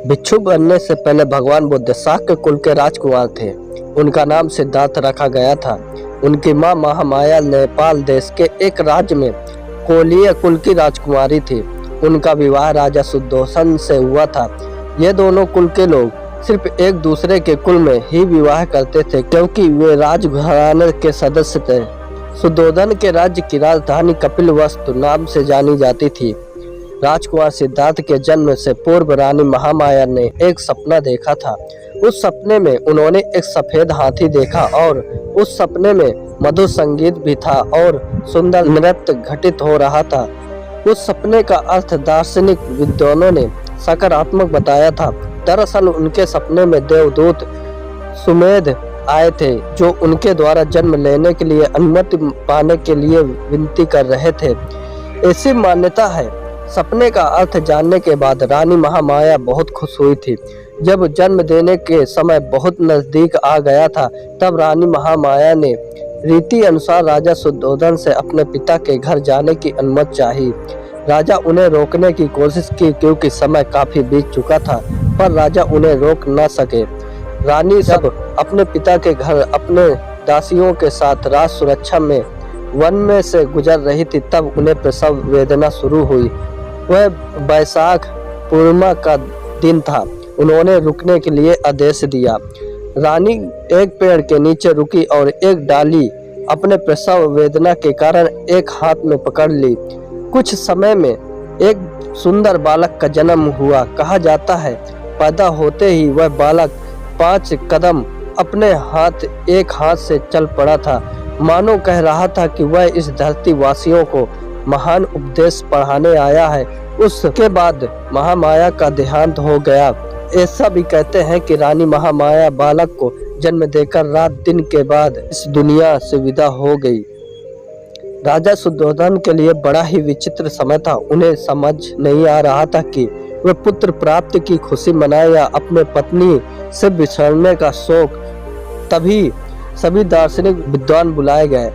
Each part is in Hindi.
भिक्षु बनने से पहले भगवान बुद्ध शाक्य कुल के राजकुमार थे। उनका नाम सिद्धार्थ रखा गया था। उनकी मां महामाया नेपाल देश के एक राज्य में कोलीय कुल की राजकुमारी थी। उनका विवाह राजा सुदोषण से हुआ था। ये दोनों कुल के लोग सिर्फ एक दूसरे के कुल में ही विवाह करते थे, क्योंकि वे राजघराने के सदस्य थे। सुदोधन के राज्य की राजधानी कपिलवस्तु नाम से जानी जाती थी। राजकुमार सिद्धार्थ के जन्म से पूर्व रानी महामाया ने एक सपना देखा था। उस सपने में उन्होंने एक सफेद हाथी देखा और उस सपने में मधुर संगीत भी था और सुंदर नृत्य घटित हो रहा था। उस सपने का अर्थ दार्शनिक विद्वानों ने सकारात्मक बताया था। दरअसल उनके सपने में देवदूत सुमेध आए थे, जो उनके द्वारा जन्म लेने के लिए अनुमति पाने के लिए विनती कर रहे थे। ऐसी मान्यता है। सपने का अर्थ जानने के बाद रानी महामाया बहुत खुश हुई थी। जब जन्म देने के समय बहुत नजदीक आ गया था, तब रानी महामाया ने रीति अनुसार राजा सुदोधन से अपने पिता के घर जाने की अनुमति चाही। राजा उन्हें रोकने की कोशिश की, क्योंकि समय काफी बीत चुका था, पर राजा उन्हें रोक न सके। रानी सब अपने पिता के घर अपने दासियों के साथ राज सुरक्षा में वन में से गुजर रही थी, तब उन्हें प्रसव वेदना शुरू हुई। वह बैसाख पूर्णिमा का दिन था। उन्होंने रुकने के लिए आदेश दिया। रानी एक पेड़ के नीचे रुकी और एक डाली अपने प्रसव वेदना के कारण एक हाथ में पकड़ ली। कुछ समय में एक सुंदर बालक का जन्म हुआ। कहा जाता है पैदा होते ही वह बालक 5 कदम अपने एक हाथ से चल पड़ा था। मानो कह रहा था कि वह इस धरती वासियों को महान उपदेश पढ़ाने आया है। उसके बाद महामाया का देहांत हो गया। ऐसा भी कहते हैं कि रानी महामाया बालक को जन्म देकर रात दिन के बाद इस दुनिया से विदा हो गई। राजा सुदोधन के लिए बड़ा ही विचित्र समय था। उन्हें समझ नहीं आ रहा था कि वे पुत्र प्राप्ति की खुशी मनाए या अपने पत्नी से बिछड़ने का शोक। तभी सभी दार्शनिक विद्वान बुलाए गए।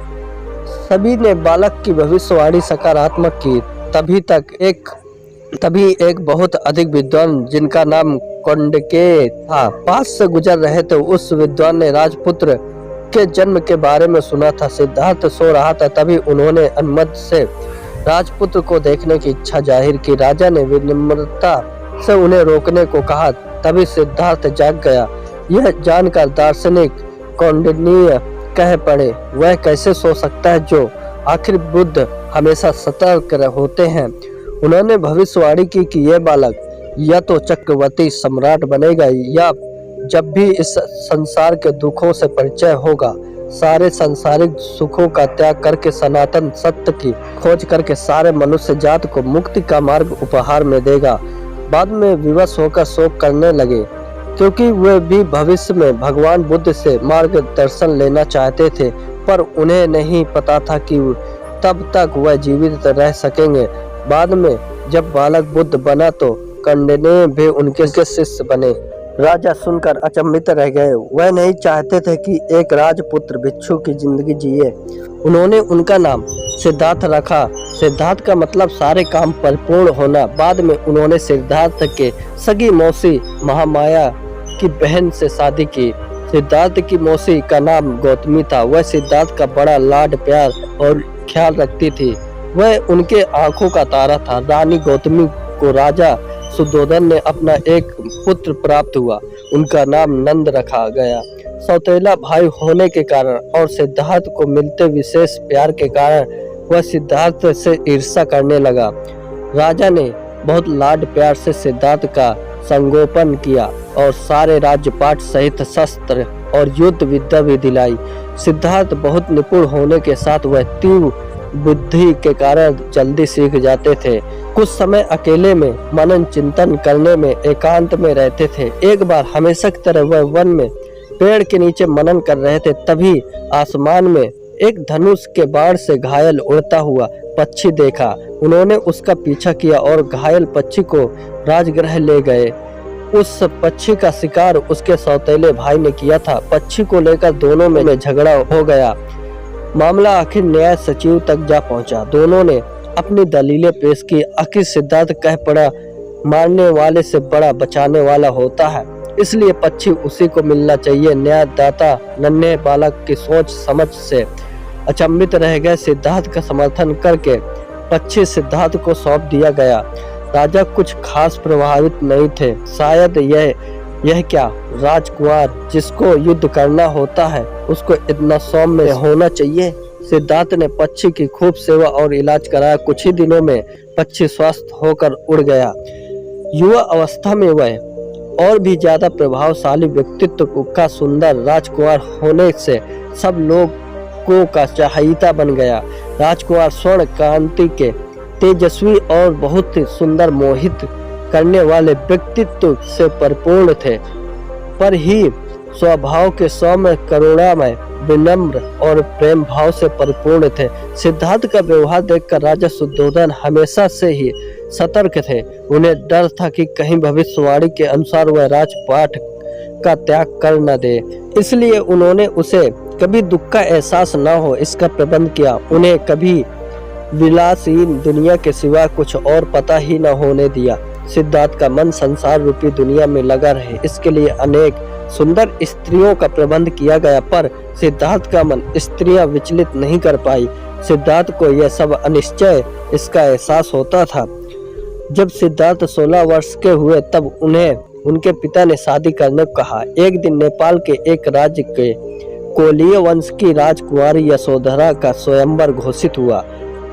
सभी ने बालक की भविष्यवाणी सकारात्मक की। तभी एक बहुत अधिक विद्वान, जिनका नाम कौंडिन्य था, पास से गुजर रहे थे। उस विद्वान ने राजपुत्र के जन्म के बारे में सुना था। सिद्धार्थ सो रहा था, तभी उन्होंने अनुमति से राजपुत्र को देखने की इच्छा जाहिर की। राजा ने विनम्रता से उन्हें रोकने को कहा, तभी सिद्धार्थ जाग गया। यह जानकर दार्शनिक कौंडिन्य कह पड़े, वह कैसे सो सकता है, जो आखिर बुद्ध हमेशा सतर्क होते हैं। उन्होंने भविष्यवाणी की कि यह बालक या तो चक्रवर्ती सम्राट बनेगा, या जब भी इस संसार के दुखों से परिचय होगा, सारे सांसारिक सुखों का त्याग करके सनातन सत्य की खोज करके सारे मनुष्य जात को मुक्ति का मार्ग उपहार में देगा। बाद में विवश होकर शोक करने लगे, क्योंकि वे भी भविष्य में भगवान बुद्ध से मार्गदर्शन लेना चाहते थे, पर उन्हें नहीं पता था कि तब तक वह जीवित रह सकेंगे। बाद में जब बालक बुद्ध बना तो कौंडिन्य भी उनके शिष्य बने। राजा सुनकर अचंभित रह गए। वह नहीं चाहते थे कि एक राजपुत्र भिक्षु की जिंदगी जिए। उन्होंने उनका नाम सिद्धार्थ रखा। सिद्धार्थ का मतलब सारे काम परिपूर्ण होना। बाद में उन्होंने सिद्धार्थ के सगी मौसी महामाया की बहन से शादी की। सिद्धार्थ की मौसी का नाम गौतमी था। वह सिद्धार्थ का बड़ा लाड प्यार और ख्याल रखती थी। वह उनके आंखों का तारा था। रानी गौतमी को राजा सुदोधन ने अपना एक पुत्र प्राप्त हुआ। उनका नाम नंद रखा गया। सौतेला भाई होने के कारण और सिद्धार्थ को मिलते विशेष प्यार के कारण वह सिद्धार्थ से ईर्ष्या करने लगा। राजा ने बहुत लाड प्यार से सिद्धार्थ का संगोपन किया और सारे राज्यपाट सहित शस्त्र और युद्ध विद्या भी दिलाई। सिद्धार्थ बहुत निपुण होने के साथ वह तीव्र बुद्धि के कारण जल्दी सीख जाते थे। कुछ समय अकेले में मनन चिंतन करने में एकांत में रहते थे। एक बार हमेशा की तरह वह वन में पेड़ के नीचे मनन कर रहे थे। तभी आसमान में एक धनुष के बाण से घायल उड़ता हुआ पक्षी देखा। उन्होंने उसका पीछा किया और घायल पक्षी को राजगृह ले गए। उस पक्षी का शिकार उसके सौतेले भाई ने किया था। पक्षी को लेकर दोनों में झगड़ा हो गया। मामला आखिर न्याय सचिव तक जा पहुंचा। दोनों ने अपनी दलीलें पेश की। आखिर सिद्धार्थ कह पड़ा, मारने वाले से बड़ा बचाने वाला होता है, इसलिए पक्षी उसी को मिलना चाहिए। न्यायदाता नन्हे बालक की सोच समझ से अचंभित रह गए। सिद्धार्थ का समर्थन करके पक्षी सिद्धार्थ को सौंप दिया गया। राजा कुछ खास प्रभावित नहीं थे। शायद यह क्या, राजकुमार जिसको युद्ध करना होता है उसको इतना सौम्य होना चाहिए। सिद्धार्थ ने पक्षी की खूब सेवा और इलाज कराया। कुछ ही दिनों में पक्षी स्वस्थ होकर उड़ गया। युवा अवस्था में वह और भी ज्यादा प्रभावशाली व्यक्तित्व का सुंदर राजकुमार होने से सब लोगों का चाहता बन गया। राजकुमार स्वर्ण कांति के तेजस्वी और बहुत ही सुंदर मोहित करने वाले व्यक्तित्व से परिपूर्ण थे, पर ही स्वभाव के सौम्य करुणामय विनम्र और प्रेम भाव से परिपूर्ण थे। सिद्धार्थ का व्यवहार देखकर राजा शुद्धोधन हमेशा से ही सतर्क थे। उन्हें डर था कि कहीं भविष्यवाणी के अनुसार वह राजपाट का त्याग कर न दे, इसलिए उन्होंने उसे कभी दुख का एहसास न हो इसका प्रबंध किया। उन्हें कभी विलासहीन दुनिया के सिवा कुछ और पता ही न होने दिया। सिद्धार्थ का मन संसार रूपी दुनिया में लगा रहे, इसके लिए अनेक सुंदर स्त्रियों का प्रबंध किया गया, पर सिद्धार्थ का मन स्त्रियां विचलित नहीं कर पाई। सिद्धार्थ को यह सब अनिश्चय इसका एहसास होता था। जब सिद्धार्थ 16 वर्ष के हुए तब उन्हें उनके पिता ने शादी करने को कहा। एक दिन नेपाल के एक राज्य के कोलीय वंश की राजकुमारी यशोधरा का स्वयंवर घोषित हुआ।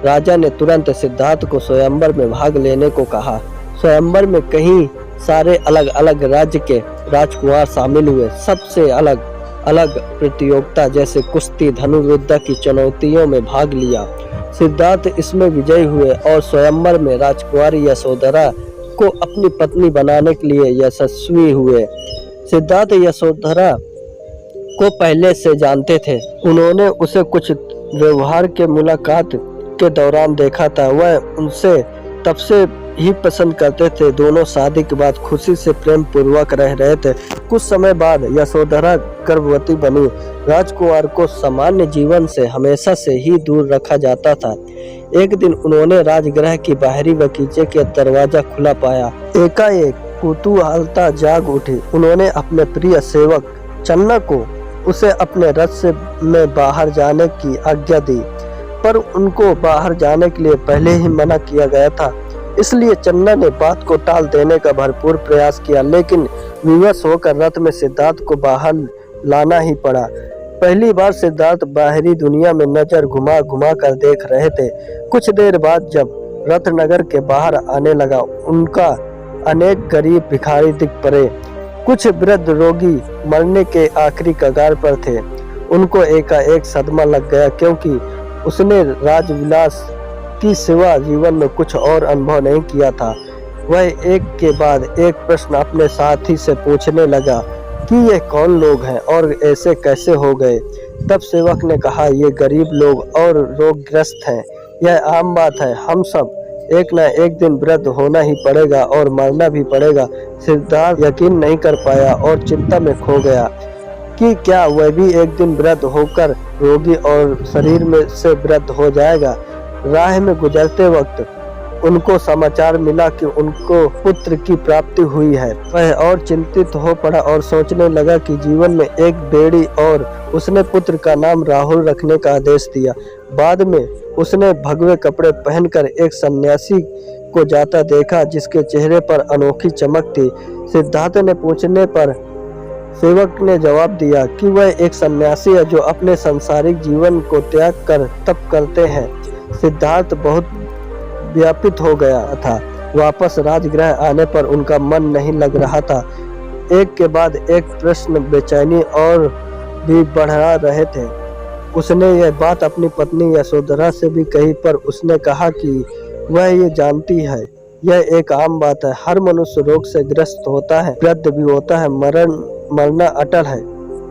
राजा ने तुरंत सिद्धार्थ को स्वयंवर में भाग लेने को कहा। स्वयंवर में कई सारे अलग अलग राज्य के राजकुमार शामिल हुए। सबसे अलग अलग प्रतियोगिता जैसे कुश्ती धनुर्विद्या की चुनौतियों में भाग लिया। सिद्धार्थ इसमें विजयी हुए और स्वयंवर में राजकुमारी यशोधरा को अपनी पत्नी बनाने के लिए यशस्वी हुए। सिद्धार्थ यशोधरा को पहले से जानते थे। उन्होंने उसे कुछ व्यवहार के मुलाकात के दौरान देखा था। वह उनसे तब से ही पसंद करते थे। दोनों शादी के बाद खुशी से प्रेम पूर्वक रह रहे थे। कुछ समय बाद यशोधरा गर्भवती बनी। राजकुमार को सामान्य जीवन से हमेशा से ही दूर रखा जाता था। एक दिन उन्होंने राजगृह की बाहरी बगीचे के दरवाजा खुला पाया। एकाएक कुतूहलता जाग उठी। उन्होंने अपने प्रिय सेवक चन्ना को उसे अपने रथ से में बाहर जाने की आज्ञा दी, पर उनको बाहर जाने के लिए पहले ही मना किया गया था। इसलिए चन्ना ने बात को टाल देने का भरपूर प्रयास किया, लेकिन विवश होकर रथ में सिद्धार्थ को बाहर लाना ही पड़ा। पहली बार सिद्धार्थ बाहरी दुनिया में नजर घुमा घुमा कर देख रहे थे। कुछ देर बाद जब रथ नगर के बाहर आने लगा, उनका अनेक गरीब भिखारी दिख पड़े। कुछ वृद्ध रोगी मरने के आखिरी कगार पर थे। उनको एकाएक सदमा लग गया, क्योंकि उसने राजविलास की सिवा जीवन में कुछ और अनुभव नहीं किया था। वह एक के बाद एक प्रश्न अपने साथी से पूछने लगा कि ये कौन लोग हैं और ऐसे कैसे हो गए। तब सेवक ने कहा, ये गरीब लोग और रोगग्रस्त हैं। यह आम बात है, हम सब एक न एक दिन वृद्ध होना ही पड़ेगा और मरना भी पड़ेगा। सिद्धार्थ यकीन नहीं कर पाया और चिंता में खो गया कि क्या वह भी एक दिन वृद्ध होकर रोगी और शरीर में से वृद्ध हो जाएगा। राह में गुजरते वक्त उनको समाचार मिला कि उनको पुत्र की प्राप्ति हुई है। वह और चिंतित हो पड़ा और सोचने लगा कि जीवन में एक बेड़ी, और उसने पुत्र का नाम राहुल रखने का आदेश दिया। बाद में उसने भगवे कपड़े पहनकर एक सन्यासी को जाता देखा, जिसके चेहरे पर अनोखी चमक थी। सिद्धार्थ ने पूछने पर सेवक ने जवाब दिया कि वह एक सन्यासी है जो अपने सांसारिक जीवन को त्याग कर तप करते हैं। सिद्धार्थ बहुत व्यापित हो गया था। वापस राजगृह आने पर उनका मन नहीं लग रहा था। एक के बाद एक प्रश्न बेचैनी और भी बढ़ा रहे थे। उसने यह बात अपनी पत्नी यशोधरा से भी कही, पर उसने कहा कि वह ये जानती है, यह एक आम बात है। हर मनुष्य रोग से ग्रस्त होता है, वृद्ध भी होता है, मरना अटल है।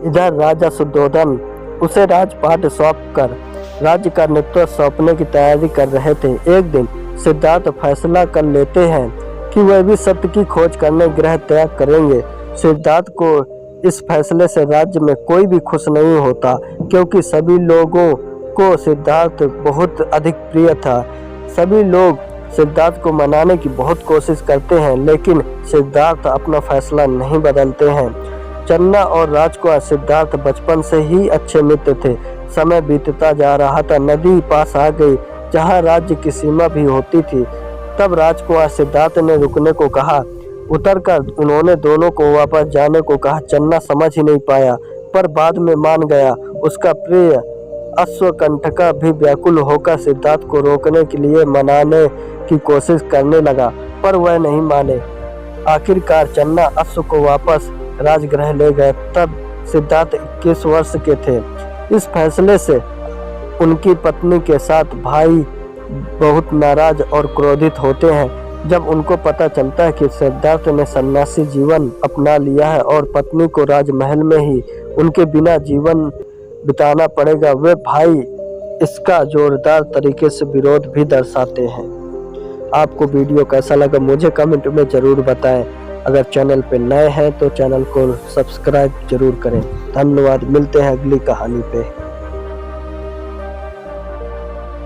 इधर राजा शुद्धोधन उसे राजपाट सौंप कर राज्य का नेतृत्व सौंपने की तैयारी कर रहे थे। एक दिन सिद्धार्थ फैसला कर लेते हैं कि वह भी सत्य की खोज करने गृह त्याग करेंगे। सिद्धार्थ को इस फैसले से राज्य में कोई भी खुश नहीं होता, क्योंकि सभी लोगों को सिद्धार्थ बहुत अधिक प्रिय था। सभी लोग सिद्धार्थ को मनाने की बहुत कोशिश करते हैं, लेकिन सिद्धार्थ अपना फैसला नहीं बदलते हैं। चन्ना और राजकुमार सिद्धार्थ बचपन से ही अच्छे मित्र थे। समय बीतता जा रहा था, नदी पास आ गई जहाँ राज्य की सीमा भी होती थी। तब राजकुमार सिद्धार्थ ने रुकने को कहा। उतरकर उन्होंने दोनों को वापस जाने को कहा। चन्ना समझ ही नहीं पाया, पर बाद में मान गया। उसका प्रिय अश्वकंठका भी व्याकुल होकर सिद्धार्थ को रोकने के लिए मनाने की कोशिश करने लगा, पर वह नहीं माने। आखिरकार चन्ना अश्व को वापस राजगृह ले गए। तब सिद्धार्थ 21 वर्ष के थे। इस फैसले से उनकी पत्नी के साथ भाई बहुत नाराज और क्रोधित होते हैं। जब उनको पता चलता है कि सिद्धार्थ ने सन्यासी जीवन अपना लिया है और पत्नी को राजमहल में ही उनके बिना जीवन बिताना पड़ेगा, वे भाई इसका जोरदार तरीके से विरोध भी दर्शाते हैं। आपको वीडियो कैसा लगा मुझे कमेंट में ज़रूर बताएं। अगर चैनल पे नए हैं तो चैनल को सब्सक्राइब जरूर करें। धन्यवाद। मिलते हैं अगली कहानी पे।